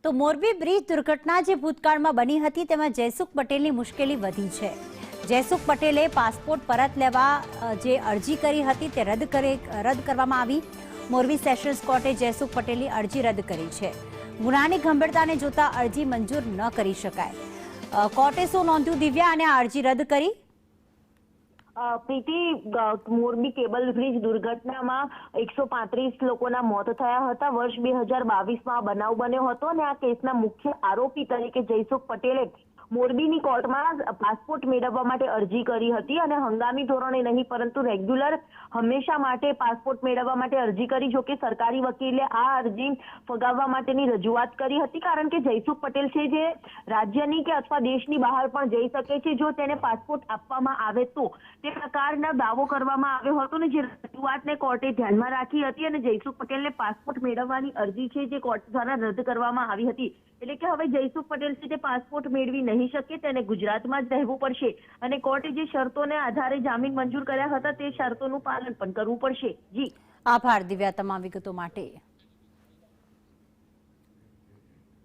તો મોરબી બ્રિજ દુર્ઘટના જે ભૂતકાળમાં બની હતી તેમાં જયસુખ પટેલની મુશ્કેલી વધી છે। જયસુખ પટેલે પાસપોર્ટ પરત લેવા જે અરજી કરી હતી તે રદ કરવામાં આવી। મોરબી સેશન્સ કોર્ટે જયસુખ પટેલની અરજી રદ કરી છે। ગુનાની ગંભીરતાને જોતા અરજી મંજૂર ન કરી શકાય। કોર્ટે શું નોંધ્યું દિવ્યા અને આ અરજી રદ કરી? પ્રીતિ, મોરબી કેબલ બ્રિજ દુર્ઘટનામાં 135 લોકોના મોત થયા હતા। વર્ષ 2022માં બનાવ બન્યો હતો અને આ કેસના મુખ્ય આરોપી તરીકે જયસુખ પટેલે મોરબીની કોર્ટમાં પાસપોર્ટ મેળવવા માટે અરજી કરી હતી અને હંગામી ધોરણે નહીં પરંતુ રેગ્યુલર હંમેશા માટે પાસપોર્ટ મેળવવા માટે અરજી કરી। જોકે સરકારી વકીલે આ અરજી ફગાવવા માટેની રજૂઆત કરી હતી કારણ કે જયસુખ પટેલ છે જે રાજ્યની કે અથવા દેશની બહાર પણ જઈ શકે છે જો તેને પાસપોર્ટ આપવામાં આવે તો તે પ્રકારના દાવો કરવામાં આવ્યો હતો ને જે રજૂઆતને કોર્ટે ધ્યાનમાં રાખી હતી અને જયસુખ પટેલને પાસપોર્ટ મેળવવાની અરજી છે જે કોર્ટ દ્વારા રદ કરવામાં આવી હતી। એટલે કે હવે જયસુખ પટેલ છે તે પાસપોર્ટ મેળવી નહીં શકે, તેને ગુજરાતમાં જ રહેવું પડશે અને કોર્ટે જે શરતોને આધારે જામીન મંજૂર કર્યા હતા તે શરતોનું પાલન પણ કરવું પડશે। જી આભાર દિવ્યા તમામ વિગતો માટે।